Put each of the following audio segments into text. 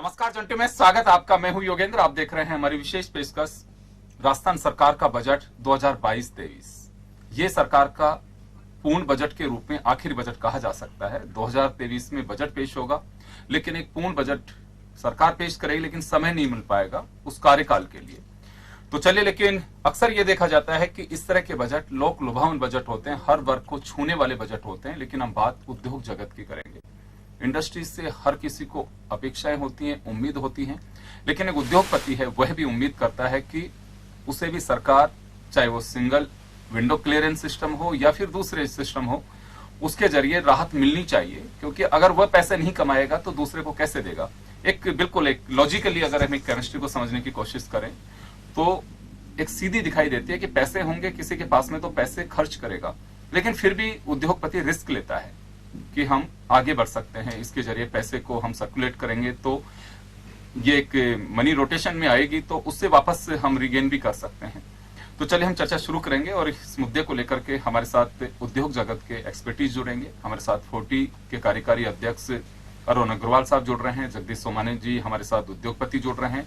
नमस्कार जंटू में स्वागत आपका। मैं हूं योगेंद्र। आप देख रहे हैं हमारी विशेष पेशकश राजस्थान सरकार का बजट 2022-23। ये सरकार का पूर्ण बजट के रूप में आखिरी बजट कहा जा सकता है। 2023 में बजट पेश होगा, लेकिन एक पूर्ण बजट सरकार पेश करेगी, लेकिन समय नहीं मिल पाएगा उस कार्यकाल के लिए। तो चलिए, लेकिन अक्सर ये देखा जाता है कि इस तरह के बजट लोक लुभावन बजट होते हैं, हर वर्ग को छूने वाले बजट होते हैं। लेकिन हम बात उद्योग जगत की करेंगे। इंडस्ट्रीज से हर किसी को अपेक्षाएं होती हैं, उम्मीद होती हैं, लेकिन एक उद्योगपति है वह भी उम्मीद करता है कि उसे भी सरकार, चाहे वो सिंगल विंडो क्लियरेंस सिस्टम हो या फिर दूसरे सिस्टम हो, उसके जरिए राहत मिलनी चाहिए। क्योंकि अगर वह पैसे नहीं कमाएगा तो दूसरे को कैसे देगा। बिल्कुल एक लॉजिकली अगर हम केमिस्ट्री को समझने की कोशिश करें तो एक सीधी दिखाई देती है कि पैसे होंगे किसी के पास में तो पैसे खर्च करेगा, लेकिन फिर भी उद्योगपति रिस्क लेता है कि हम आगे बढ़ सकते हैं, इसके जरिए पैसे को हम सर्कुलेट करेंगे तो ये एक मनी रोटेशन में आएगी, तो उससे वापस हम रिगेन भी कर सकते हैं। तो चलिए हम चर्चा शुरू करेंगे और इस मुद्दे को लेकर के हमारे साथ उद्योग जगत के एक्सपर्टीज जुड़ेंगे। हमारे साथ 40 के कार्यकारी अध्यक्ष अरुण अग्रवाल साहब जुड़ रहे हैं, जगदीश सोमानी जी हमारे साथ उद्योगपति जुड़ रहे हैं,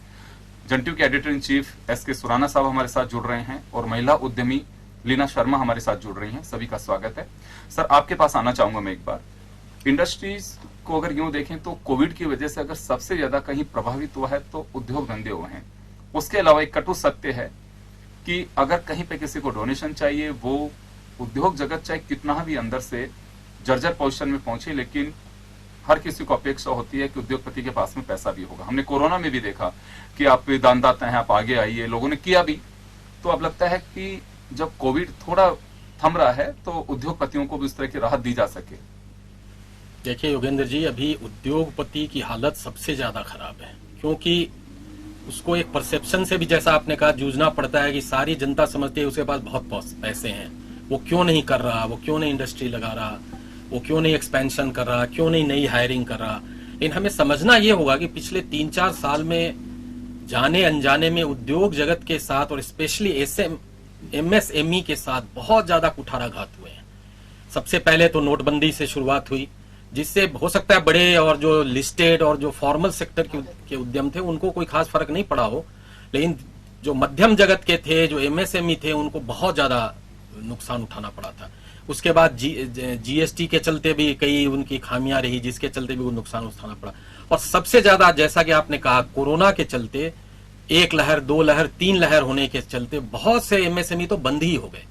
जंटू के एडिटर इन चीफ एस के सुराना साहब हमारे साथ जुड़ रहे हैं और महिला उद्यमी लीना शर्मा हमारे साथ जुड़ रही हैं। सभी का स्वागत है। सर, आपके पास आना चाहूंगा मैं एक बार। इंडस्ट्रीज को अगर यूं देखें तो कोविड की वजह से अगर सबसे ज्यादा कहीं प्रभावित हुआ है तो उद्योग धंधे हुए हैं। उसके अलावा एक कटु सत्य है कि अगर कहीं पे किसी को डोनेशन चाहिए, वो उद्योग जगत चाहे कितना भी अंदर से जर्जर पोजिशन में पहुंचे, लेकिन हर किसी को अपेक्षा होती है कि उद्योगपति के पास में पैसा भी होगा। हमने कोरोना में भी देखा कि आप दानदाता हैं, आप आगे आइए, लोगों ने किया भी। तो अब लगता है कि जब कोविड थोड़ा थम रहा है तो उद्योगपतियों को भी इस तरह की राहत दी जा सके। देखिए योगेंद्र जी, अभी उद्योगपति की हालत सबसे ज्यादा खराब है, क्योंकि उसको एक परसेप्शन से भी, जैसा आपने कहा, जूझना पड़ता है कि सारी जनता समझती है उसके पास बहुत पैसे हैं, वो क्यों नहीं कर रहा, वो क्यों नहीं इंडस्ट्री लगा रहा, वो क्यों नहीं एक्सपेंशन कर रहा, क्यों नहीं नई हायरिंग कर रहा। लेकिन हमें समझना ये होगा कि पिछले 3-4 साल में जाने अनजाने में उद्योग जगत के साथ और स्पेशली MSME के साथ बहुत ज्यादा कुठाराघात हुए हैं। सबसे पहले तो नोटबंदी से शुरुआत हुई, जिससे हो सकता है बड़े और जो लिस्टेड और जो फॉर्मल सेक्टर के उद्यम थे उनको कोई खास फर्क नहीं पड़ा हो, लेकिन जो मध्यम जगत के थे, जो MSME थे, उनको बहुत ज्यादा नुकसान उठाना पड़ा था। उसके बाद GST के चलते भी कई उनकी खामियां रही, जिसके चलते भी वो नुकसान उठाना पड़ा। और सबसे ज्यादा, जैसा कि आपने कहा, कोरोना के चलते 1 लहर, 2 लहर, 3 लहर होने के चलते बहुत से MSME तो बंद ही हो गए।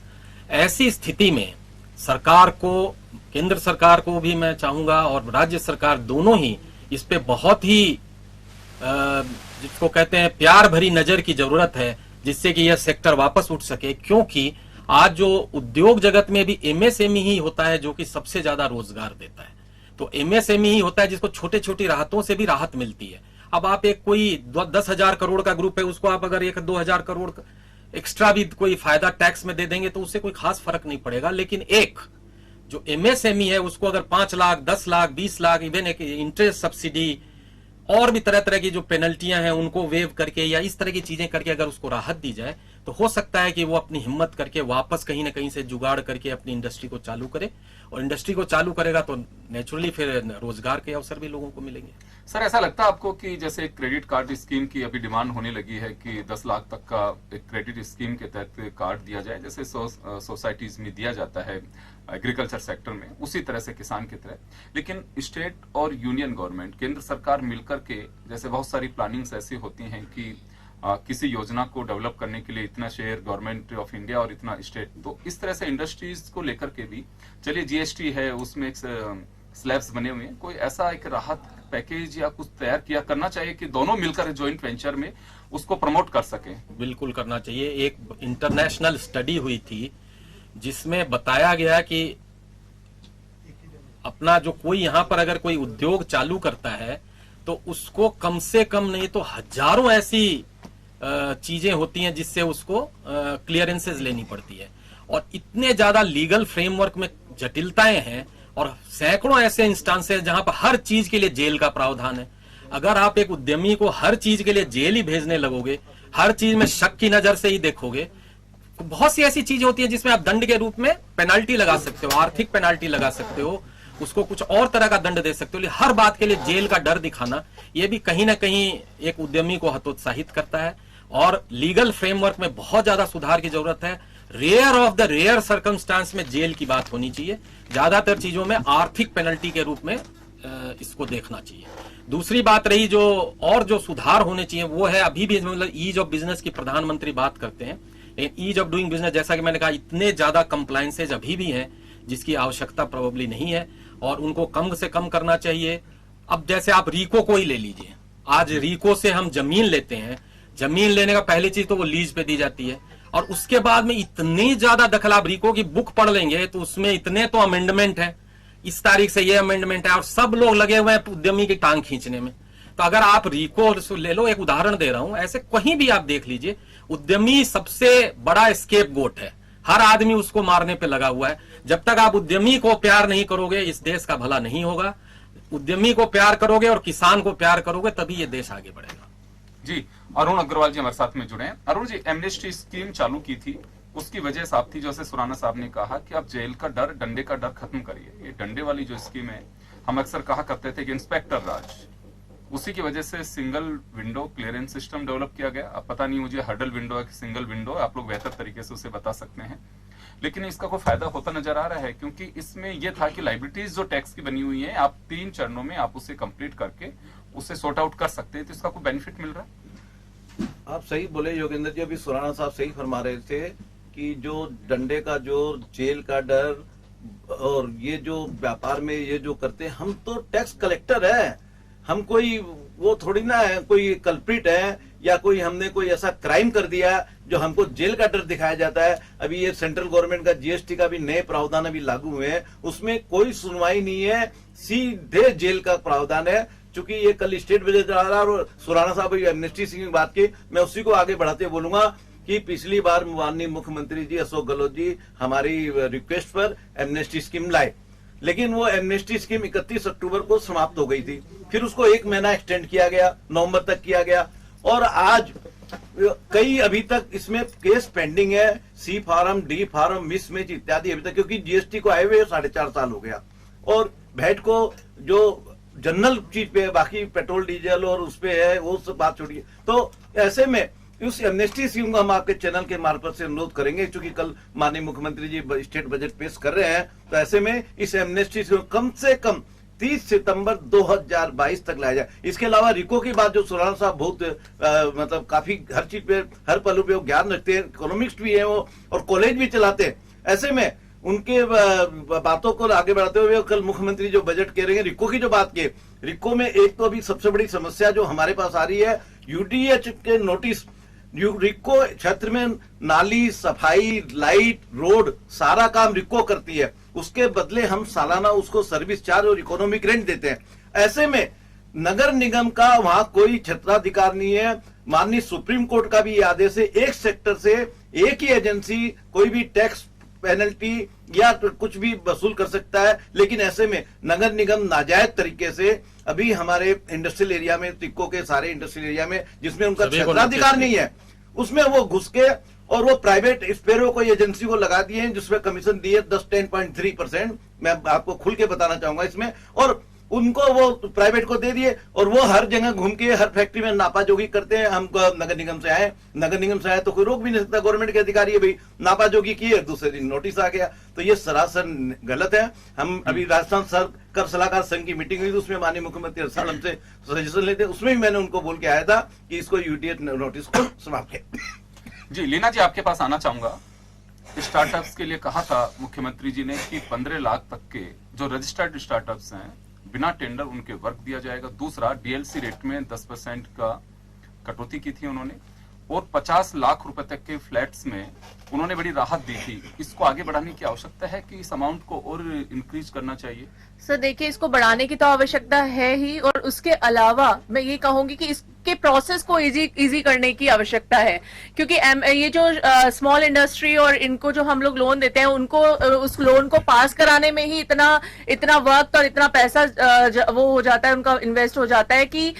ऐसी स्थिति में सरकार को, केंद्र सरकार को भी मैं चाहूंगा और राज्य सरकार दोनों ही इस पे बहुत ही जिसको कहते हैं प्यार भरी नजर की जरूरत है, जिससे कि यह सेक्टर वापस उठ सके। क्योंकि आज जो उद्योग जगत में भी MSME ही होता है जो कि सबसे ज्यादा रोजगार देता है। तो MSME ही होता है जिसको छोटे छोटी राहतों से भी राहत मिलती है। अब आप एक कोई 10,000 करोड़ का ग्रुप है, उसको आप अगर 1-2 करोड़ एक्स्ट्रा भी कोई फायदा टैक्स में दे देंगे तो उससे कोई खास फर्क नहीं पड़ेगा। लेकिन एक जो MSME है उसको अगर 5 लाख, 10 लाख, 20 लाख, इवन एक इंटरेस्ट सब्सिडी और भी तरह तरह की जो पेनल्टियां हैं उनको वेव करके या इस तरह की चीजें करके अगर उसको राहत दी जाए तो हो सकता है कि वो अपनी हिम्मत करके वापस कहीं ना कहीं से जुगाड़ करके अपनी इंडस्ट्री को चालू करे। और इंडस्ट्री को चालू करेगा तो नेचुरली फिर रोजगार के अवसर भी लोगों को मिलेंगे। सर, ऐसा लगता है आपको कि जैसे क्रेडिट कार्ड स्कीम की अभी डिमांड होने लगी है कि 10 लाख तक का एक क्रेडिट स्कीम के तहत कार्ड दिया जाए, जैसे सोसाइटीज में दिया जाता है एग्रीकल्चर सेक्टर में, उसी तरह से किसान की तरह। लेकिन स्टेट और यूनियन गवर्नमेंट, केंद्र सरकार मिलकर के, जैसे बहुत सारी प्लानिंग्स ऐसी होती हैं कि किसी योजना को डेवलप करने के लिए इतना शेयर गवर्नमेंट ऑफ इंडिया और इतना स्टेट, तो इस तरह से इंडस्ट्रीज को लेकर के भी, चलिए GST है, उसमें एक स्लैब्स बने हुए हैं, कोई ऐसा एक राहत पैकेज या कुछ तैयार किया करना चाहिए कि दोनों मिलकर ज्वाइंट वेंचर में उसको प्रमोट कर सकें। बिल्कुल करना चाहिए। एक इंटरनेशनल स्टडी हुई थी जिसमें बताया गया कि अपना जो कोई यहाँ पर अगर कोई उद्योग चालू करता है तो उसको कम से कम नहीं तो हजारों ऐसी चीजें होती हैं जिससे उसको क्लियरेंसेस लेनी पड़ती है। और इतने ज्यादा लीगल फ्रेमवर्क में जटिलताएं हैं और सैकड़ों ऐसे इंस्टांसेस जहां पर हर चीज के लिए जेल का प्रावधान है। अगर आप एक उद्यमी को हर चीज के लिए जेल ही भेजने लगोगे, हर चीज में शक की नजर से ही देखोगे, तो बहुत सी ऐसी चीजें होती है जिसमें आप दंड के रूप में पेनाल्टी लगा सकते हो, आर्थिक पेनाल्टी लगा सकते हो। उसको कुछ और तरह का दंड दे सकते हो। लेकिन हर बात के लिए जेल का डर दिखाना, ये भी कहीं ना कहीं एक उद्यमी को हतोत्साहित करता है। और लीगल फ्रेमवर्क में बहुत ज्यादा सुधार की जरूरत है। Rare of the rare circumstance में जेल की बात होनी चाहिए। ज्यादातर चीजों में आर्थिक पेनल्टी के रूप में इसको देखना चाहिए। दूसरी बात रही जो सुधार होने चाहिए वो है, अभी भी मतलब ईज ऑफ बिजनेस की प्रधानमंत्री बात करते हैं, लेकिन ईज ऑफ डूइंग बिजनेस, जैसा कि मैंने कहा, इतने ज्यादा कंप्लायंसेज अभी भी हैं जिसकी आवश्यकता प्रोबेबली नहीं है, और उनको कम से कम करना चाहिए। अब जैसे आप रीको को ही ले लीजिए, आज रीको से हम जमीन लेते हैं, जमीन लेने का पहली चीज तो वो लीज पे दी जाती है, और उसके बाद में इतनी ज्यादा दखल, आप रीको की बुक पढ़ लेंगे तो उसमें इतने तो अमेंडमेंट है, इस तारीख से ये अमेंडमेंट है, और सब लोग लगे हुए हैं उद्यमी की टांग खींचने में। तो अगर आप रीको ले लो, एक उदाहरण दे रहा हूं, ऐसे कहीं भी आप देख लीजिए, उद्यमी सबसे बड़ा स्केप गोट है, हर आदमी उसको मारने पे लगा हुआ है। जब तक आप उद्यमी को प्यार नहीं करोगे, इस देश का भला नहीं होगा। उद्यमी को प्यार करोगे और किसान को प्यार करोगे, तभी ये देश आगे बढ़ेगा। जी, अरुण अग्रवाल जी हमारे साथ में जुड़े हैं। अरुण जी, एमनेस्टी स्कीम चालू की थी, उसकी वजह साफ थी, जैसे सुराना साहब ने कहा कि आप जेल का डर, डंडे का डर खत्म करिए। ये डंडे वाली जो स्कीम है, हम अक्सर कहा करते थे कि इंस्पेक्टर राज, उसी की वजह से single window clearance system develop किया गया। अब पता नहीं मुझे हर्डल विंडो है कि सिंगल विंडो, आप लोग बेहतर तरीके से उसे बता सकते हैं, लेकिन इसका कोई फायदा होता नजर आ रहा है, क्योंकि इसमें यह था कि लाइबिलिटीज जो टैक्स की बनी हुई है, आप 3 चरणों में आप उसे कंप्लीट करके उसे सॉर्ट आउट कर सकते हैं, तो इसका कोई बेनिफिट मिल रहा है? आप सही बोले योगेंद्र जी, अभी सुराना साहब सही फरमा रहे थे कि जो डंडे का जोर, जेल का डर, और ये जो व्यापार में ये जो करते हैं, हम तो टैक्स कलेक्टर है, हम कोई वो थोड़ी ना है, कोई कल्प्रिट है, या कोई हमने कोई ऐसा क्राइम कर दिया जो हमको जेल का डर दिखाया जाता है। अभी ये सेंट्रल गवर्नमेंट का जीएसटी का भी नए प्रावधान अभी लागू हुए हैं, उसमें कोई सुनवाई नहीं है, सीधे जेल का प्रावधान है। चूंकि ये कल स्टेट बजट आ रहा है, और सुराना साहब एमनेस्टी की बात की, मैं उसी को आगे बढ़ाते बोलूंगा कि पिछली बार माननीय मुख्यमंत्री जी अशोक गहलोत जी हमारी रिक्वेस्ट पर एमनेस्टी स्कीम लाए, लेकिन वो एमनेस्टी स्कीम 31 अक्टूबर को समाप्त हो गई थी। फिर उसको 1 महीना एक्सटेंड किया गया, नवंबर तक किया गया, और आज कई अभी तक इसमें केस पेंडिंग है, सी फार्म, डी फार्म, मिसमैच इत्यादि अभी तक, क्योंकि जीएसटी को आए हुए 4.5 साल हो गया, और वैट को जो जनरल चीज पे है, बाकी पेट्रोल डीजल और उस पे है, वो सब बात छोड़िए। तो ऐसे में उस एमनेस्टी स्कीम को हम आपके चैनल के मार्फत से अनुरोध करेंगे, क्योंकि कल माननीय मुख्यमंत्री जी स्टेट बजट पेश कर रहे हैं, तो ऐसे में इस एमनेस्टी स्कीम कम से कम 30 सितंबर 2022 तक लाया जाए। इसके अलावा रिको की बात जो सुराना साहब बहुत मतलब काफी हर चीज पे, हर पहलू पे ज्ञान रखते हैं, इकोनॉमिस्ट भी है वो, और कॉलेज भी चलाते हैं। ऐसे में उनके बातों को आगे बढ़ाते हुए कल मुख्यमंत्री जो बजट कह रहे हैं, रिको की जो बात की, रिको में एक तो अभी सबसे बड़ी समस्या जो हमारे पास आ रही है, यूडीएच के नोटिस, रिको क्षेत्र में नाली, सफाई, लाइट, रोड, सारा काम रिको करती है, उसके बदले हम सालाना उसको सर्विस चार्ज और इकोनॉमिक रेंट देते हैं। ऐसे में नगर निगम का वहां कोई क्षेत्राधिकार नहीं है। माननीय सुप्रीम कोर्ट का भी ये आदेश है, एक सेक्टर से एक ही एजेंसी कोई भी टैक्स पेनल्टी या कुछ भी वसूल कर सकता है, लेकिन ऐसे में नगर निगम नाजायज तरीके से अभी हमारे इंडस्ट्रियल एरिया में, टिक्को के सारे इंडस्ट्रियल एरिया में जिसमें उनका क्षेत्राधिकार नहीं है, उसमें वो घुस के और वो प्राइवेट स्पेरो को एजेंसी को लगा दिए हैं, जिसमें कमीशन दिए 10.3%। मैं आपको खुल के बताना चाहूंगा इसमें, और उनको वो प्राइवेट को दे दिए, और वो हर जगह घूम के हर फैक्ट्री में नापाजोगी करते हैं। हम नगर निगम से आए, नगर निगम से आए तो कोई रोक भी नहीं सकता, गवर्नमेंट के अधिकारी है भाई, नापाजोगी की है, दूसरे दिन नोटिस आ गया। तो ये सरासर गलत है। हम अभी राजस्थान कर सलाहकार संघ की मीटिंग हुई थी, उसमें माननीय मुख्यमंत्री हर साल हमसे सजेशन लेते, उसमें भी मैंने उनको बोल के आया था कि इसको यूटीएच नोटिस को समाप्त किया। जी, लीना जी आपके पास आना चाहूंगा। स्टार्टअप्स के लिए कहा था मुख्यमंत्री जी ने कि 15 लाख तक के जो रजिस्टर्ड स्टार्टअप्स हैं, बिना टेंडर उनके वर्क दिया जाएगा। दूसरा, डीएलसी रेट में 10% का कटौती की थी उन्होंने, और 50 लाख रुपए तक के फ्लैट्स में उन्होंने बड़ी राहत दी थी। इसको आगे बढ़ाने की आवश्यकता है कि इस अमाउंट को और इंक्रीज करना चाहिए? सर देखिए, इसको बढ़ाने की तो आवश्यकता है ही, और उसके अलावा मैं ये कहूंगी कि इस के प्रोसेस को इजी करने की आवश्यकता है, क्योंकि ये जो स्मॉल इंडस्ट्री और इनको जो हम लोग लोन देते हैं उनको उस लोन को पास कराने में ही इतना वक्त और इतना पैसा वो हो जाता है, उनका इन्वेस्ट हो जाता है कि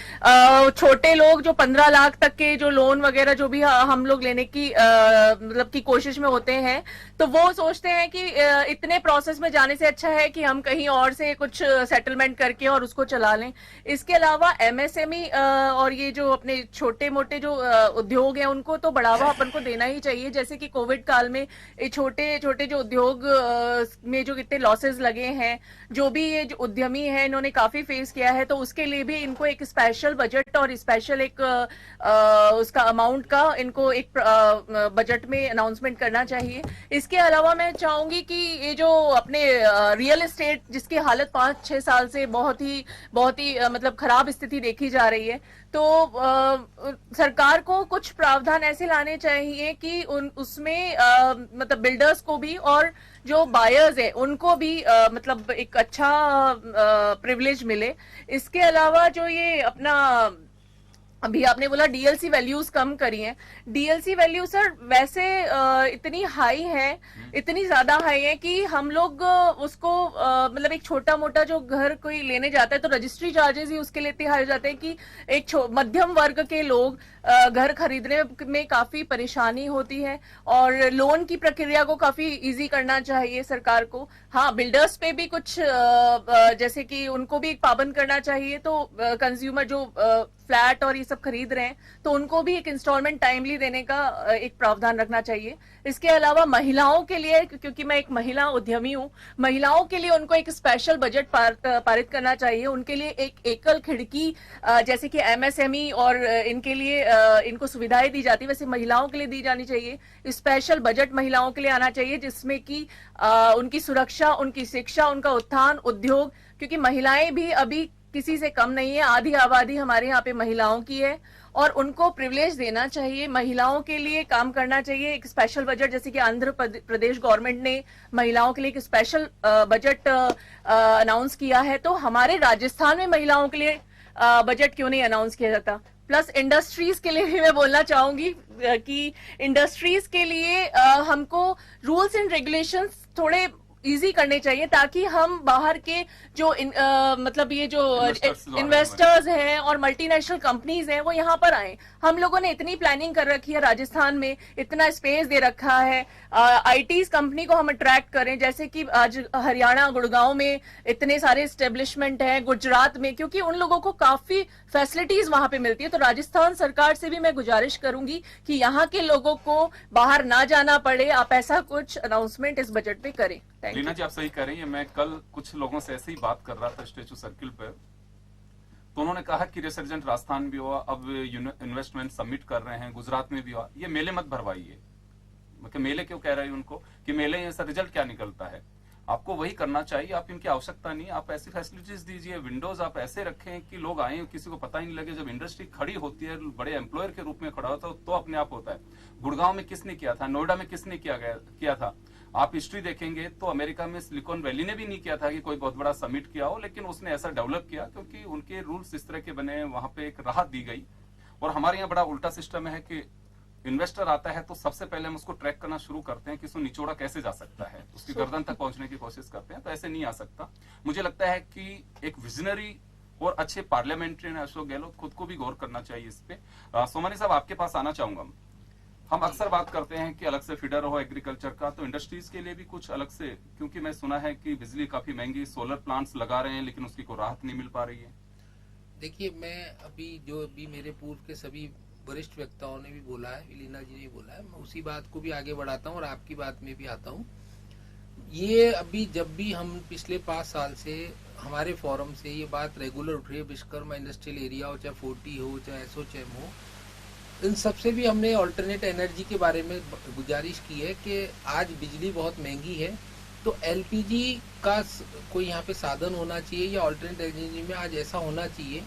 छोटे लोग जो 15 लाख तक के जो लोन वगैरह जो भी हम लोग लेने की मतलब की कोशिश में होते हैं, तो वो सोचते हैं कि इतने प्रोसेस में जाने से अच्छा है कि हम कहीं और से कुछ सेटलमेंट करके और उसको चला लें। इसके अलावा एमएसएमई और ये जो अपने छोटे मोटे जो उद्योग हैं उनको तो बढ़ावा अपन को देना ही चाहिए। जैसे कि कोविड काल में छोटे छोटे जो उद्योग में जो कितने लॉसेस लगे हैं, जो भी ये जो उद्यमी है इन्होंने काफी फेस किया है, तो उसके लिए भी इनको एक स्पेशल बजट और स्पेशल एक उसका अमाउंट का इनको एक बजट में अनाउंसमेंट करना चाहिए। इसके अलावा मैं चाहूंगी कि ये जो अपने रियल एस्टेट जिसकी हालत 5-6 साल से बहुत ही मतलब खराब स्थिति देखी जा रही है, तो सरकार को कुछ प्रावधान ऐसे लाने चाहिए कि उसमें मतलब बिल्डर्स को भी और जो बायर्स है उनको भी मतलब एक अच्छा प्रिविलेज मिले। इसके अलावा जो ये अपना अभी आपने बोला डीएलसी वैल्यूज कम करी हैं, डीएलसी वैल्यू सर वैसे इतनी हाई है, इतनी ज्यादा हाई है कि हम लोग उसको मतलब एक छोटा मोटा जो घर कोई लेने जाता है तो रजिस्ट्री चार्जेस ही उसके लिए इतने हाई हो जाते हैं कि एक मध्यम वर्ग के लोग घर खरीदने में काफी परेशानी होती है, और लोन की प्रक्रिया को काफी इजी करना चाहिए सरकार को। हाँ, बिल्डर्स पे भी कुछ जैसे कि उनको भी पाबंद करना चाहिए, तो कंज्यूमर जो फ्लैट और ये सब खरीद रहे हैं तो उनको भी एक इंस्टॉलमेंट टाइमली देने का एक प्रावधान रखना चाहिए। इसके अलावा महिलाओं के लिए, क्योंकि मैं एक महिला उद्यमी हूँ, महिलाओं के लिए उनको एक स्पेशल बजट पारित करना चाहिए। उनके लिए एक एकल खिड़की जैसे कि एमएसएमई और इनके लिए इनको सुविधाएं दी जाती है, वैसे महिलाओं के लिए दी जानी चाहिए। स्पेशल बजट महिलाओं के लिए आना चाहिए जिसमें कि उनकी सुरक्षा, उनकी शिक्षा, उनका उत्थान, उद्योग, क्योंकि महिलाएं भी अभी किसी से कम नहीं है, आधी आबादी हमारे यहाँ पे महिलाओं की है और उनको प्रिविलेज देना चाहिए, महिलाओं के लिए काम करना चाहिए। एक स्पेशल बजट जैसे कि आंध्र प्रदेश गवर्नमेंट ने महिलाओं के लिए एक स्पेशल बजट अनाउंस किया है, तो हमारे राजस्थान में महिलाओं के लिए बजट क्यों नहीं अनाउंस किया जाता। प्लस इंडस्ट्रीज के लिए भी मैं बोलना चाहूंगी कि इंडस्ट्रीज के लिए हमको रूल्स एंड रेगुलेशंस थोड़े इजी करने चाहिए ताकि हम बाहर के जो मतलब ये जो इन्वेस्टर्स हैं और मल्टीनेशनल कंपनीज हैं वो यहाँ पर आए। हम लोगों ने इतनी प्लानिंग कर रखी है, राजस्थान में इतना स्पेस दे रखा है, आईटीज कंपनी को हम अट्रैक्ट करें, जैसे कि आज हरियाणा गुड़गांव में इतने सारे एस्टेब्लिशमेंट हैं, गुजरात में, क्योंकि उन लोगों को काफी फैसिलिटीज वहां पे मिलती है। तो राजस्थान सरकार से भी मैं गुजारिश करूंगी कि यहाँ के लोगों को बाहर ना जाना पड़े, आप ऐसा कुछ अनाउंसमेंट इस बजट में करें। लीना जी, आप सही कह रही हैं। मैं कल कुछ लोगों से ऐसे ही बात कर रहा था स्टेचू सर्किल पर, तो उन्होंने कहा कि रिसर्जेंट राजस्थान भी हुआ, अब इन्वेस्टमेंट सबमिट कर रहे हैं, गुजरात में भी हुआ, ये मेले मत भरवाइए। मतलब मेले क्यों कह रहे हैं उनको कि मेले ऐसा रिजल्ट क्या निकलता है। आपको वही करना चाहिए, आप इनकी आवश्यकता नहीं, आप ऐसी फैसिलिटीज दीजिए, विंडोज आप ऐसे रखें कि लोग आए, किसी को पता ही नहीं लगे। जब इंडस्ट्री खड़ी होती है, बड़े एम्प्लॉयर के रूप में खड़ा होता है तो अपने आप होता है। गुड़गांव में किसने किया था, नोएडा में किसने किया था। आप हिस्ट्री देखेंगे तो अमेरिका में सिलिकॉन वैली ने भी नहीं किया था कि कोई बहुत बड़ा समिट किया हो, लेकिन उसने ऐसा डेवलप किया क्योंकि उनके रूल्स इस तरह के बने, वहां पे एक राहत दी गई। और हमारे यहाँ बड़ा उल्टा सिस्टम है कि इन्वेस्टर आता है तो सबसे पहले हम उसको ट्रैक करना शुरू करते हैं कि उसको निचोड़ा कैसे जा सकता है, उसकी गर्दन तक पहुंचने की कोशिश करते हैं। तो ऐसे नहीं आ सकता। मुझे लगता है कि एक विजनरी और अच्छे पार्लियामेंट्रियन अशोक गहलोत खुद को भी गौर करना चाहिए इस पे। सोमानी साहब, आपके पास आना चाहूंगा। हम अक्सर बात करते हैं कि अलग से फीडर हो एग्रीकल्चर का, तो इंडस्ट्रीज के लिए भी कुछ अलग से, क्योंकि मैं सुना है कि बिजली काफी महंगी, सोलर प्लांट्स लगा रहे हैं लेकिन उसकी कोई राहत नहीं मिल पा रही है। देखिए, मैं अभी मेरे पूर्व के सभी वरिष्ठ वक्ताओं ने भी बोला है, लीना जी ने भी बोला है, मैं उसी बात को भी आगे बढ़ाता हूँ और आपकी बात में भी आता हूँ। ये अभी जब भी हम पिछले 5 साल से हमारे फोरम से ये बात रेगुलर उठ रही है, विश्वकर्मा इंडस्ट्रियल एरिया हो, चाहे 40 हो, चाहे एसोचैम हो, इन सबसे भी हमने अल्टरनेट एनर्जी के बारे में गुजारिश की है कि आज बिजली बहुत महंगी है, तो एलपीजी का कोई यहाँ पे साधन होना चाहिए, या अल्टरनेट एनर्जी में आज ऐसा होना चाहिए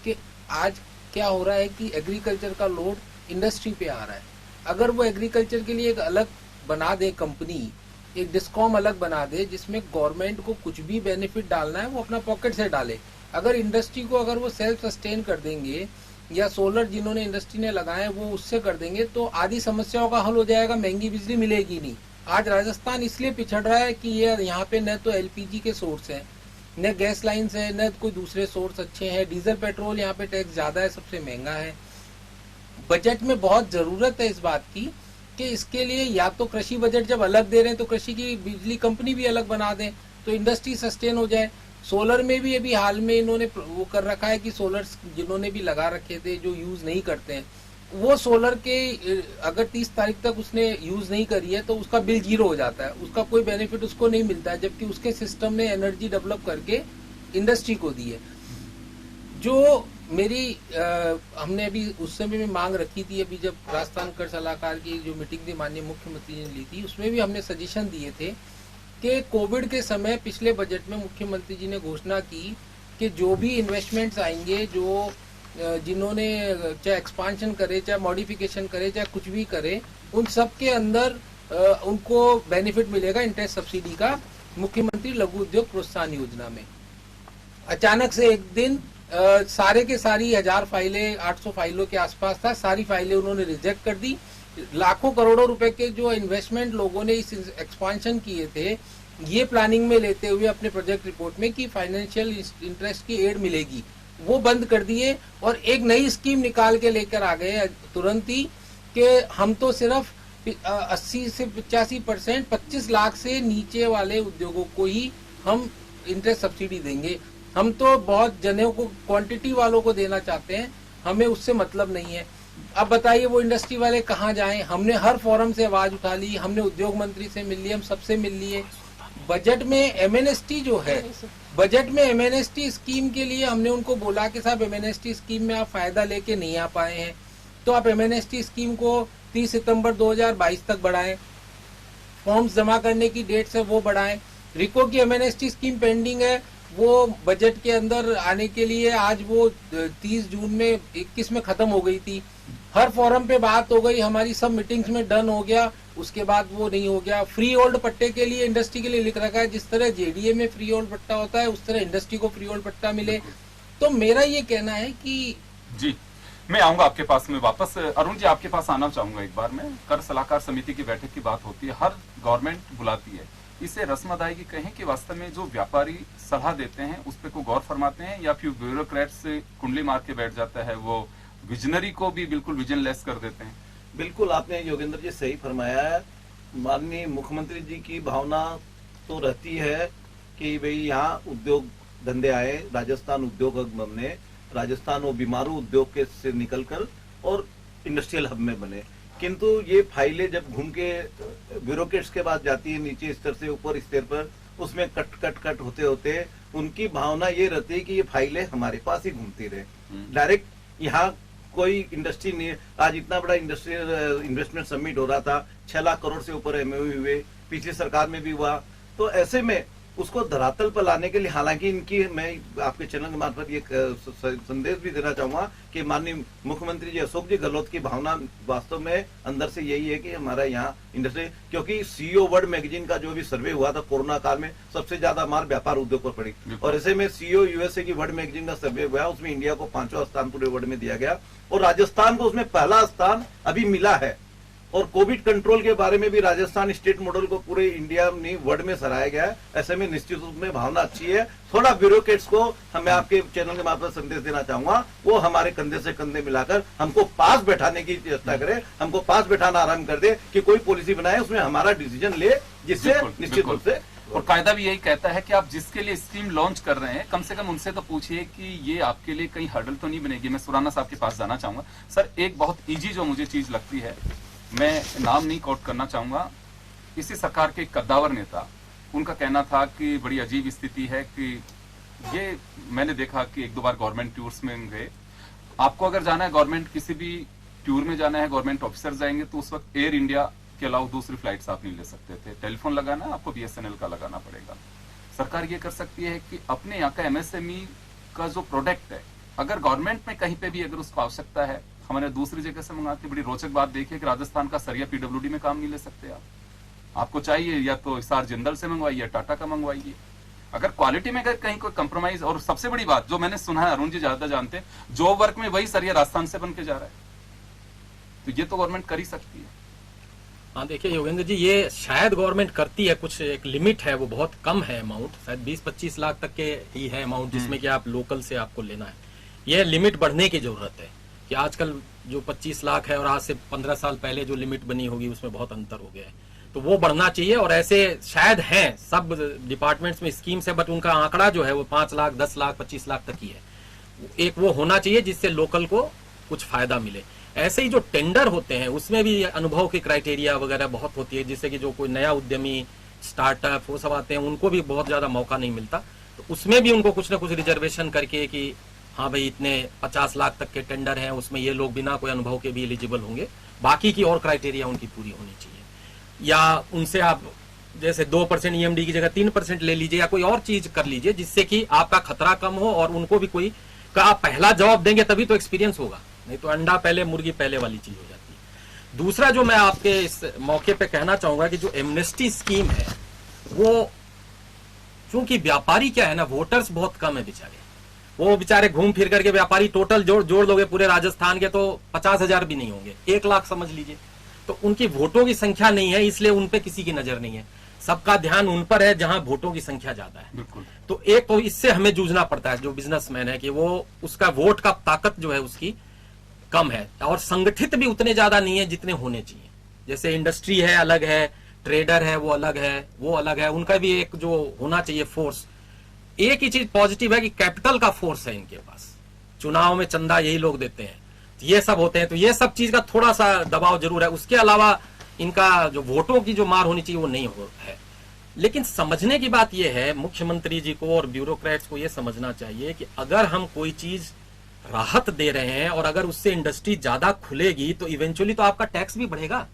कि आज क्या हो रहा है कि एग्रीकल्चर का लोड इंडस्ट्री पे आ रहा है। अगर वो एग्रीकल्चर के लिए एक अलग बना दे कंपनी, एक डिस्कॉम अलग बना दे जिसमें गवर्नमेंट को कुछ भी बेनिफिट डालना है वो अपना पॉकेट से डाले। अगर इंडस्ट्री को अगर वो सेल्फ सस्टेन कर देंगे या सोलर जिन्होंने इंडस्ट्री ने लगाए वो उससे कर देंगे तो आधी समस्याओं का हल हो जाएगा, महंगी बिजली मिलेगी नहीं। आज राजस्थान इसलिए पिछड़ रहा है कि ये यहाँ पे न तो एलपीजी के सोर्स है, न गैस लाइन्स है, न कोई दूसरे सोर्स अच्छे हैं। डीजल पेट्रोल यहाँ पे टैक्स ज्यादा है, सबसे महंगा है। बजट में बहुत जरूरत है इस बात की कि इसके लिए या तो कृषि बजट जब अलग दे रहे हैं तो कृषि की बिजली कंपनी भी अलग बना दें तो इंडस्ट्री सस्टेन हो जाए। सोलर में भी अभी हाल में इन्होंने वो कर रखा है कि सोलर जिन्होंने भी लगा रखे थे जो यूज नहीं करते हैं वो सोलर के अगर 30 तारीख तक उसने यूज नहीं करी है तो उसका बिल 0 हो जाता है, उसका कोई बेनिफिट उसको नहीं मिलता है, जबकि उसके सिस्टम ने एनर्जी डेवलप करके इंडस्ट्री को दी है। जो मेरी हमने अभी उस समय में मांग रखी थी, अभी जब राजस्थान कर सलाहकार की जो मीटिंग थी माननीय मुख्यमंत्री ने ली थी उसमें भी हमने सजेशन दिए थे कि कोविड के समय पिछले बजट में मुख्यमंत्री जी ने घोषणा की कि जो भी इन्वेस्टमेंट्स आएंगे, जो जिन्होंने चाहे एक्सपांशन करे, चाहे मॉडिफिकेशन करे, चाहे कुछ भी करे, उन सब के अंदर उनको बेनिफिट मिलेगा इंटरेस्ट सब्सिडी का मुख्यमंत्री लघु उद्योग प्रोत्साहन योजना में। अचानक से एक दिन सारे के सारी 1000 फाइलें 800 फाइलों के आसपास था, सारी फाइलें उन्होंने रिजेक्ट कर दी। लाखों करोड़ों रुपए के जो इन्वेस्टमेंट लोगों ने इस एक्सपांशन किए थे ये प्लानिंग में लेते हुए अपने प्रोजेक्ट रिपोर्ट में कि फाइनेंशियल इंटरेस्ट की एड मिलेगी, वो बंद कर दिए और एक नई स्कीम निकाल के लेकर आ गए तुरंत ही कि हम तो सिर्फ 80 से 85% 25 लाख से नीचे वाले उद्योगों को ही हम इंटरेस्ट सब्सिडी देंगे। हम तो बहुत जनों को, क्वांटिटी वालों को देना चाहते हैं, हमें उससे मतलब नहीं है। अब बताइए वो इंडस्ट्री वाले कहाँ जाएं? हमने हर फोरम से आवाज उठा ली, हमने उद्योग मंत्री से मिल लिए, हम सबसे मिल लिए। बजट में एमएनएसटी जो है, बजट में एमएनएसटी स्कीम के लिए हमने उनको बोला कि साहब एमएनएसटी स्कीम में आप फायदा लेके नहीं आ पाए हैं तो आप एमएनएसटी स्कीम को 30 सितंबर 2022 तक बढ़ाएं, फॉर्म्स जमा करने की डेट्स है वो बढ़ाएं। रिको की एमएनएसटी स्कीम पेंडिंग है, वो बजट के अंदर आने के लिए आज वो 30 जून में 21 में खत्म हो गई थी। हर फोरम पे बात हो गई, हमारी सब मीटिंग्स में डन हो गया, उसके बाद वो नहीं हो गया। फ्री होल्ड पट्टे के लिए इंडस्ट्री के लिए लिख रखा है, जिस तरह जेडीए में फ्री होल्ड पट्टा होता है उस तरह इंडस्ट्री को फ्री होल्ड पट्टा मिले। तो मेरा ये कहना है कि जी मैं आऊंगा आपके पास में वापस। अरुण जी आपके पास आना चाहूंगा एक बार। मैं कर सलाहकार समिति की बैठक की बात होती है, हर गवर्नमेंट बुलाती है, इसे रस्म अदायगी कहें कि वास्तव में जो व्यापारी सलाह देते हैं उस पर को गौर फरमाते हैं या फिर ब्यूरोक्रेट से कुंडली मार के बैठ जाता है, वो विजनरी को भी बिल्कुल विजनलेस कर देते हैं। बिल्कुल आपने योगेंद्र जी सही फरमाया है। माननीय मुख्यमंत्री जी की भावना तो रहती है कि भाई यहाँ उद्योग धंधे आए, राजस्थान उद्योग हब बने, राजस्थान वो बीमारू उद्योग के से निकलकर और इंडस्ट्रियल हब में बने। किंतु ये फाइलें जब घूम के ब्यूरोक्रेट्स के पास जाती है, नीचे स्तर से ऊपर स्तर पर, उसमें कट होते होते उनकी भावना ये रहती है कि ये फाइलें हमारे पास ही घूमती रहे। डायरेक्ट यहाँ कोई इंडस्ट्री नहीं। आज इतना बड़ा इंडस्ट्रियल इन्वेस्टमेंट समिट हो रहा था, 6 लाख करोड़ से ऊपर एमओयू हुए, पिछली सरकार में भी हुआ। तो ऐसे में उसको धरातल पर लाने के लिए, हालांकि इनकी मैं आपके चैनल के मार्फत ये संदेश भी देना चाहूंगा कि माननीय मुख्यमंत्री जी अशोक जी गहलोत की भावना वास्तव में अंदर से यही है कि हमारा यहाँ इंडस्ट्री, क्योंकि सीईओ वर्ल्ड मैगजीन का जो भी सर्वे हुआ था कोरोना काल में, सबसे ज्यादा मार व्यापार उद्योग पर पड़ी। और ऐसे में सीईओ यूएसए की वर्ल्ड मैगजीन का सर्वे हुआ, उसमें इंडिया को 5वां स्थान पूरे वर्ल्ड में दिया गया और राजस्थान को उसमें पहला स्थान अभी मिला है। और कोविड कंट्रोल के बारे में भी राजस्थान स्टेट मॉडल को पूरे इंडिया में वर्ल्ड में सराहा गया है। ऐसे में निश्चित रूप में भावना अच्छी है। थोड़ा ब्यूरोक्रेट्स को हमें आपके चैनल के मार्फत संदेश देना चाहूंगा, वो हमारे कंधे से कंधे मिलाकर हमको पास बैठाने की चेष्टा करे, हमको पास बैठाना आरंभ कर दे कि कोई पॉलिसी बनाए उसमें हमारा डिसीजन ले, जिससे निश्चित रूप से। और कायदा भी यही कहता है कि आप जिसके लिए स्कीम लॉन्च कर रहे हैं कम से कम उनसे तो पूछिए कि ये आपके लिए कहीं हर्डल तो नहीं बनेगी। मैं सुराना साहब के पास जाना चाहूंगा। सर एक बहुत इजी जो मुझे चीज लगती है, मैं नाम नहीं कोट करना चाहूंगा, इसी सरकार के एक कद्दावर नेता, उनका कहना था कि बड़ी अजीब स्थिति है कि ये मैंने देखा कि 1-2 बार गवर्नमेंट टूर्स में गए, आपको अगर जाना है गवर्नमेंट किसी भी टूर में जाना है, गवर्नमेंट ऑफिसर जाएंगे तो उस वक्त एयर इंडिया के अलावा दूसरी फ्लाइट्स आप नहीं ले सकते थे। टेलीफोन लगाना है आपको बीएसएनएल का लगाना पड़ेगा। सरकार ये कर सकती है कि अपने यहाँ का एमएसएमई का जो प्रोडक्ट है, अगर गवर्नमेंट में कहीं पे भी अगर उसको आवश्यकता है, हमारे दूसरी जगह से मंगाते। बड़ी रोचक बात देखिए कि राजस्थान का सरिया पीडब्ल्यूडी में काम नहीं ले सकते आप, आपको चाहिए या तो हिसार जिंदल से मंगवाइए, टाटा का मंगवाइए। अगर क्वालिटी में अगर कहीं कोई कंप्रोमाइज, और सबसे बड़ी बात जो मैंने सुना है, अरुण जी ज्यादा जानते हैं, जॉब वर्क में वही सरिया राजस्थान से बन के जा रहा है, तो ये तो गवर्नमेंट कर ही सकती है। हाँ देखिए योगेंद्र जी, ये शायद गवर्नमेंट करती है, कुछ एक लिमिट है, वो बहुत कम है अमाउंट, शायद 20-25 लाख तक के ही है अमाउंट, जिसमें कि आप लोकल से आपको लेना है। ये लिमिट बढ़ने की जरूरत है कि आजकल जो 25 लाख है और आज से 15 साल पहले जो लिमिट बनी होगी उसमें बहुत अंतर हो गया है, तो वो बढ़ना चाहिए। और ऐसे शायद हैं सब डिपार्टमेंट्स में स्कीम्स है, बट उनका आंकड़ा जो है वो 5 लाख 10 लाख 25 लाख तक ही है। एक वो होना चाहिए जिससे लोकल को कुछ फायदा मिले। ऐसे ही जो टेंडर होते हैं उसमें भी अनुभव की क्राइटेरिया वगैरह बहुत होती है, जिससे कि जो कोई नया उद्यमी स्टार्टअप वो सब आते हैं उनको भी बहुत ज्यादा मौका नहीं मिलता, तो उसमें भी उनको कुछ ना कुछ रिजर्वेशन करके कि हाँ भाई इतने 50 लाख तक के टेंडर हैं, उसमें ये लोग बिना कोई अनुभव के भी एलिजिबल होंगे, बाकी की और क्राइटेरिया उनकी पूरी होनी चाहिए। या उनसे आप जैसे 2% ईएमडी की जगह 3% ले लीजिए, या कोई और चीज कर लीजिए जिससे कि आपका खतरा कम हो और उनको भी कोई का आप पहला जवाब देंगे तभी तो एक्सपीरियंस होगा, नहीं तो अंडा पहले मुर्गी पहले वाली चीज हो जाती है। दूसरा जो मैं आपके इस मौके पे कहना चाहूंगा कि जो एमनेस्टी स्कीम है वो, चूंकि व्यापारी क्या है ना, वोटर्स बहुत कम है बेचारे, वो बेचारे घूम फिर करके व्यापारी टोटल जोड़ दोगे पूरे राजस्थान के तो 50,000 भी नहीं होंगे, 1 लाख समझ लीजिए, तो उनकी वोटों की संख्या नहीं है, इसलिए उन पे किसी की नजर नहीं है। सबका ध्यान उन पर है जहां वोटों की संख्या ज्यादा है। बिल्कुल। तो एक तो इससे हमें जूझना पड़ता है जो बिजनेसमैन है, कि वो उसका वोट का ताकत जो है उसकी कम है, और संगठित भी उतने ज्यादा नहीं है जितने होने चाहिए। जैसे इंडस्ट्री है अलग है, ट्रेडर है वो अलग है, वो अलग है, उनका भी एक जो होना चाहिए फोर्स। एक ही चीज पॉजिटिव है कि कैपिटल का फोर्स है इनके पास, चुनाव में चंदा यही लोग देते हैं, ये सब होते हैं, तो ये सब चीज का थोड़ा सा दबाव जरूर है। उसके अलावा इनका जो वोटों की जो मार होनी चाहिए वो नहीं हो है। लेकिन समझने की बात यह है, मुख्यमंत्री जी को और ब्यूरोक्रेट्स को यह समझना चाहिए कि अगर हम कोई चीज राहत दे रहे हैं और अगर उससे इंडस्ट्री ज्यादा खुलेगी तो इवेंचुअली तो आपका टैक्स भी बढ़ेगा।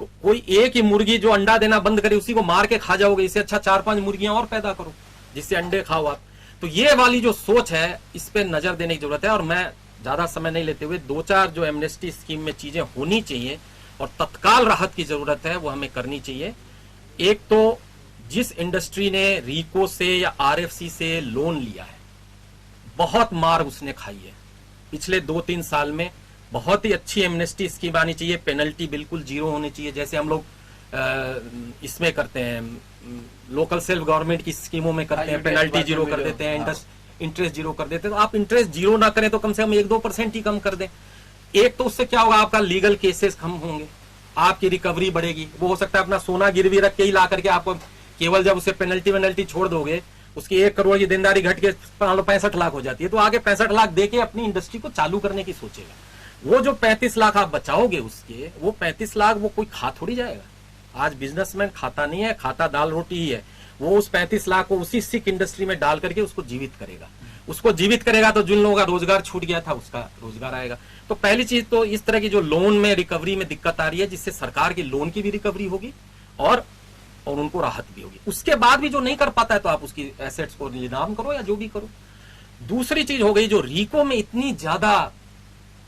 कोई एक ही मुर्गी जो अंडा देना बंद करे उसी को मार के खा जाओगे, इससे अच्छा 4-5 मुर्गियां और पैदा करो जिससे अंडे खाओ आप। तो ये वाली जो सोच है इस पे नजर देने की जरूरत है। और मैं ज्यादा समय नहीं लेते हुए 2-4 जो एमनेस्टी स्कीम में चीजें होनी चाहिए और तत्काल राहत की जरूरत है वो हमें करनी चाहिए। एक तो जिस इंडस्ट्री ने रीको से या आरएफसी से लोन लिया है, बहुत मार उसने खाई है पिछले 2-3 साल में, बहुत ही अच्छी एमनेस्टी स्कीम आनी चाहिए, पेनल्टी बिल्कुल जीरो होनी चाहिए, जैसे हम लोग इसमें करते हैं लोकल सेल्फ गवर्नमेंट की स्कीमों में करते हैं, पेनल्टी जीरो कर देते हैं, इंटरेस्ट जीरो कर देते हैं। तो आप इंटरेस्ट जीरो ना करें तो कम से कम 1-2% ही कम कर दें। एक तो उससे क्या होगा, आपका लीगल केसेस कम होंगे, आपकी रिकवरी बढ़ेगी। वो हो सकता है अपना सोना गिरवी रख के ही ला करके आपको, केवल जब उसे पेनल्टी छोड़ दोगे उसकी 1 करोड़ की देनदारी घट के 65 लाख हो जाती है, तो आगे 65 लाख देके अपनी इंडस्ट्री को चालू करने की सोचेगा। वो जो 35 लाख आप बचाओगे उसके, वो 35 लाख वो कोई खा थोड़ी जाएगा। आज बिजनेसमैन खाता नहीं है, खाता दाल रोटी ही है। वो उस 35 लाख को उसी सिक इंडस्ट्री में डाल करके उसको जीवित करेगा। उसको जीवित करेगा तो जिन लोगों का रोजगार छूट गया था उसका रोजगार आएगा। तो पहली चीज तो इस तरह की जो लोन में रिकवरी में दिक्कत आ रही है, जिससे सरकार की लोन की भी रिकवरी होगी और उनको राहत भी होगी। उसके बाद भी जो नहीं कर पाता है तो आप उसकी एसेट्स को नीलाम करो या जो भी करो। दूसरी चीज हो गई, जो रीको में इतनी ज्यादा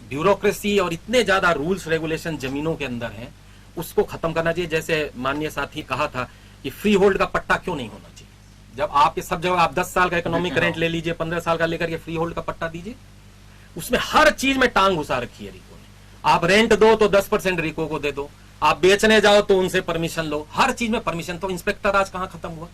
ब्यूरोक्रेसी और इतने ज्यादा रूल्स रेगुलेशन जमीनों के अंदर हैं, उसको खत्म करना चाहिए। जैसे माननीय साथी कहा था कि फ्री होल्ड का पट्टा क्यों नहीं होना चाहिए। जब आपके सब जगह आप 10 साल का इकोनॉमिक रेंट ले लीजिए, 15 साल का लेकर के फ्री होल्ड का पट्टा दीजिए। उसमें हर चीज में टांग घुसा रखी है रीको ने। आप रेंट दो तो 10% रीको को दे दो, आप बेचने जाओ तो उनसे परमिशन लो, हर चीज में परमिशन। तो इंस्पेक्टर राज कहां खत्म हुआ?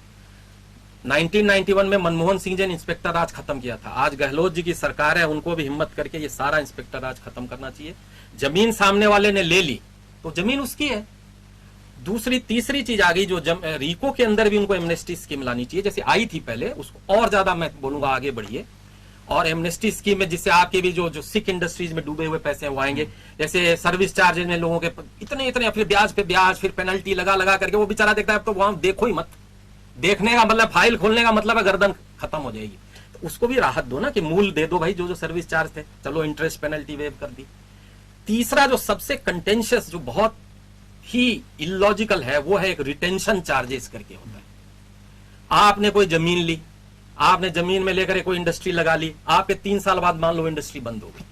1991 में मनमोहन सिंह जी ने इंस्पेक्टर राज खत्म किया था। आज गहलोत जी की सरकार है, उनको भी हिम्मत करके ये सारा इंस्पेक्टर राज खत्म करना चाहिए। जमीन सामने वाले ने ले ली तो जमीन उसकी है। तीसरी चीज आ गई, जो रीको के अंदर भी उनको एमनेस्टी स्कीम लानी चाहिए, जैसे आई थी पहले, उसको और ज्यादा मैं बोलूंगा आगे बढ़िए। और एमनेस्टी स्कीम में जिससे आपके भी जो सिक इंडस्ट्रीज में डूबे हुए पैसे हैं वो आएंगे। जैसे सर्विस चार्जेज में लोगों के इतने फिर ब्याज पे ब्याज, फिर पेनल्टी लगा करके वो बेचारा देखता है अब तो वहां देखो ही मत। देखने का मतलब, फाइल खोलने का मतलब है गर्दन खत्म हो जाएगी। तो उसको भी राहत दो ना, कि मूल दे दो भाई, जो सर्विस चार्ज थे, चलो इंटरेस्ट पेनल्टी वेव कर दी। तीसरा जो सबसे कंटेंशियस, जो बहुत ही इलॉजिकल है, वो है एक रिटेंशन चार्जेस करके होता है। आपने कोई जमीन ली, आपने जमीन में लेकर कोई इंडस्ट्री लगा ली, आपके 3 साल बाद मान लो इंडस्ट्री बंद हो गई,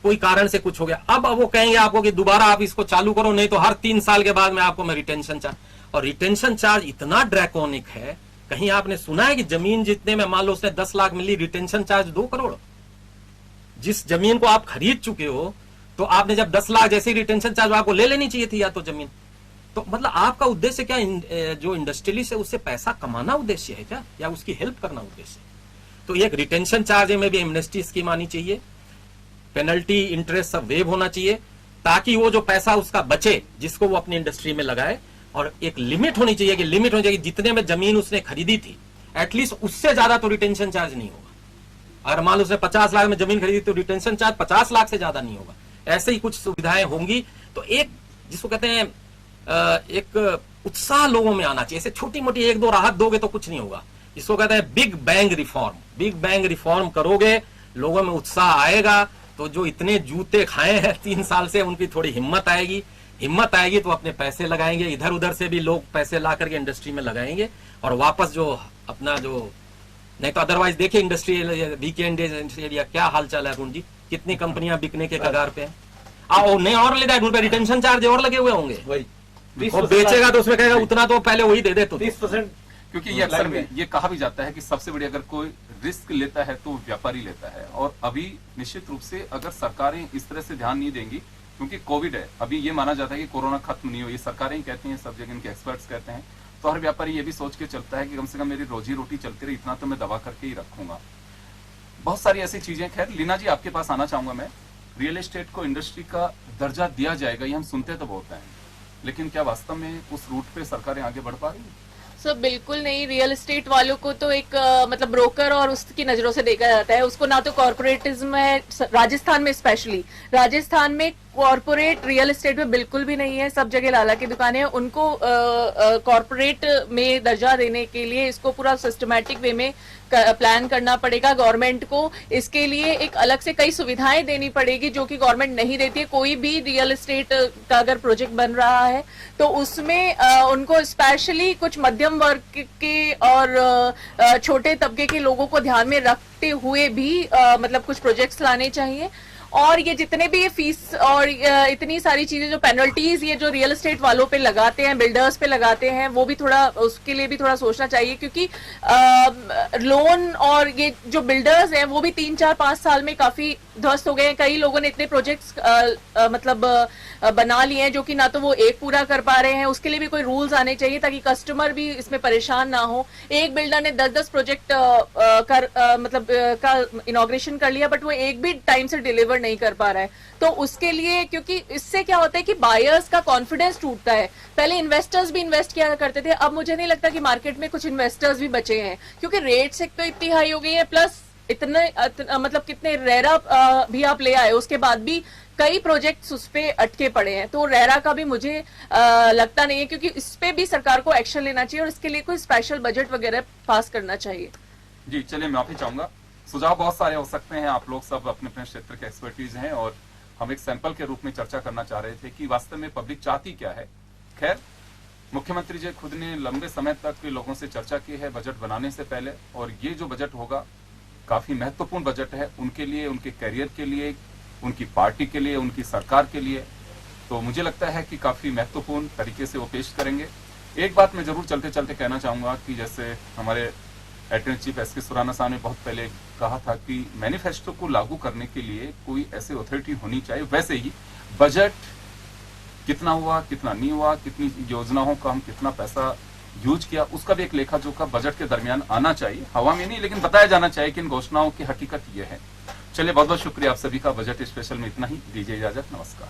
कोई कारण से कुछ हो गया, अब वो कहेंगे आपको कि दोबारा आप इसको चालू करो, नहीं तो हर 3 साल के बाद में आपको मैं रिटेंशन चार्ज। और रिटेंशन चार्ज इतना ड्रैकोनिक है कहीं आपने सुना है कि जमीन जितने में मान लो उसने 10 लाख मिली, रिटेंशन चार्ज 2 करोड़? जिस जमीन को आप खरीद चुके हो तो आपने जब 10 लाख जैसे रिटेंशन चार्ज आपको ले लेनी चाहिए थी या तो जमीन। तो मतलब आपका उद्देश्य क्या, जो इंडस्ट्रियलिस्ट है उससे पैसा कमाना उद्देश्य है क्या, या उसकी हेल्प करना उद्देश्य है? तो एक रिटेंशन चार्ज में भी एमनेस्टी स्कीम आनी चाहिए, पेनल्टी इंटरेस्ट सब वेव होना चाहिए, ताकि वो जो पैसा उसका बचे जिसको वो अपनी इंडस्ट्री में लगाए। और एक लिमिट होनी चाहिए कि जितने में जमीन उसने खरीदी थी एटलीस्ट उससे ज्यादा तो रिटेंशन चार्ज नहीं होगा। अगर मान लो उसने 50 लाख में जमीन खरीदी तो रिटेंशन चार्ज 50 लाख से ज्यादा नहीं होगा। ऐसे ही कुछ सुविधाएं होंगी तो एक जिसको कहते हैं एक उत्साह लोगों में आना चाहिए। ऐसे छोटी मोटी 1-2 राहत दोगे तो कुछ नहीं होगा। इसको कहते हैं big bang reform. Big bang reform करोगे, लोगों में उत्साह आएगा, तो जो इतने जूते खाए हैं 3 साल से उनकी थोड़ी हिम्मत आएगी। हिम्मत आएगी तो अपने पैसे लगाएंगे, इधर उधर से भी लोग पैसे ला करके इंडस्ट्री में लगाएंगे और वापस जो अपना जो, नहीं तो अदरवाइज देखिए इंडस्ट्रियल वीकेंड एरिया क्या हाल चाल है अरुण जी, कितनी कंपनियां बिकने के कगार पे हैं। नहीं और ले जाए उन पे रिटेंशन चार्ज और लगे हुए होंगे, वही और बेचेगा तो उसमें कहेगा उतना तो पहले वही दे दे तो 30%। क्योंकि ये अक्सर में ये कहा भी जाता है कि सबसे बड़ी अगर कोई रिस्क लेता है तो व्यापारी लेता है। और अभी निश्चित रूप से अगर सरकारें इस तरह से ध्यान नहीं देंगी, क्योंकि कोविड है, अभी ये माना जाता है कि कोरोना खत्म नहीं हो, ये सरकारें ही कहती हैं, सब जगह इनके एक्सपर्ट्स कहते हैं, तो हर व्यापारी ये भी सोच के चलता है कि कम से कम मेरी रोजी रोटी चलती रही, इतना तो मैं दबा करके ही रखूंगा। बहुत सारी ऐसी चीजें। खैर लीना जी आपके पास आना चाहूंगा मैं। रियल एस्टेट को इंडस्ट्री का दर्जा दिया जाएगा ये हम सुनते तो बहुत हैं, लेकिन क्या वास्तव में उस रूट पे सरकारें आगे बढ़ पा रही हैं? सर बिल्कुल नहीं। रियल एस्टेट वालों को तो एक मतलब ब्रोकर और उसकी नजरों से देखा जाता है। उसको ना तो कॉर्पोरेटिज्म है, राजस्थान में स्पेशली, राजस्थान में कॉर्पोरेट रियल एस्टेट में बिल्कुल भी नहीं है। सब जगह लाला की दुकानें हैं। उनको कॉर्पोरेट में दर्जा देने के लिए इसको पूरा सिस्टमैटिक वे में प्लान करना पड़ेगा गवर्नमेंट को। इसके लिए एक अलग से कई सुविधाएं देनी पड़ेगी जो कि गवर्नमेंट नहीं देती है। कोई भी रियल एस्टेट का अगर प्रोजेक्ट बन रहा है तो उसमें उनको स्पेशली कुछ मध्यम वर्ग के और छोटे तबके के लोगों को ध्यान में रखते हुए भी मतलब कुछ प्रोजेक्ट्स लाने चाहिए। और ये जितने भी ये फीस और इतनी सारी चीजें जो पेनल्टीज ये जो रियल एस्टेट वालों पे लगाते हैं, बिल्डर्स पे लगाते हैं, वो भी थोड़ा उसके लिए भी थोड़ा सोचना चाहिए। क्योंकि लोन और ये जो बिल्डर्स हैं वो भी 3-4-5 साल में काफी ध्वस्त हो गए हैं। कई लोगों ने इतने प्रोजेक्ट्स मतलब बना लिए हैं जो कि ना तो वो एक पूरा कर पा रहे हैं। उसके लिए भी कोई रूल्स आने चाहिए ताकि कस्टमर भी इसमें परेशान ना हो। एक बिल्डर ने 10-10 प्रोजेक्ट का इनॉग्रेशन कर लिया, बट वो एक भी टाइम से डिलीवर नहीं कर पा रहा है। तो उसके लिए, क्योंकि इससे क्या होता है कि बायर्स का कॉन्फिडेंस टूटता है। पहले इन्वेस्टर्स भी इन्वेस्ट किया करते थे, अब मुझे नहीं लगता कि मार्केट में कुछ इन्वेस्टर्स भी बचे हैं, क्योंकि रेट्स एक तो इतनी हाई हो गई है, प्लस इतने मतलब कितने रेरा भी आप ले आए उसके बाद भी कई प्रोजेक्ट्स उस पे अटके पड़े हैं। तो रेरा का भी मुझे लगता नहीं है, क्योंकि इस पे भी सरकार को एक्शन लेना चाहिए और इसके लिए कोई स्पेशल बजट वगैरह पास करना चाहिए। जी चलिए, माफी चाहूंगा। सुझाव बहुत सारे हो सकते हैं, आप लोग सब अपने अपने क्षेत्र के एक्सपर्टीज हैं और हम एक सैंपल के रूप में चर्चा करना चाह रहे थे कि वास्तव में पब्लिक चाहती क्या है। खैर, मुख्यमंत्री जी खुद ने लंबे समय तक लोगों से चर्चा की है बजट बनाने से पहले, और ये जो बजट होगा काफी महत्वपूर्ण बजट है उनके लिए, उनके करियर के लिए, उनकी पार्टी के लिए, उनकी सरकार के लिए। तो मुझे लगता है कि काफी महत्वपूर्ण तरीके से वो पेश करेंगे। एक बात मैं जरूर चलते चलते कहना चाहूंगा कि जैसे हमारे एटर्नी चीफ एस के सुराना साहब ने बहुत पहले कहा था कि मैनिफेस्टो को लागू करने के लिए कोई ऐसी अथॉरिटी होनी चाहिए, वैसे ही बजट कितना हुआ, कितना नहीं हुआ, कितनी योजनाओं का हम कितना पैसा यूज किया, उसका भी एक लेखा जोखा बजट के दरमियान आना चाहिए। हवा में नहीं, लेकिन बताया जाना चाहिए कि इन घोषणाओं की हकीकत ये है। चलिए, बहुत बहुत शुक्रिया आप सभी का। बजट स्पेशल में इतना ही, दीजिए इजाजत, नमस्कार।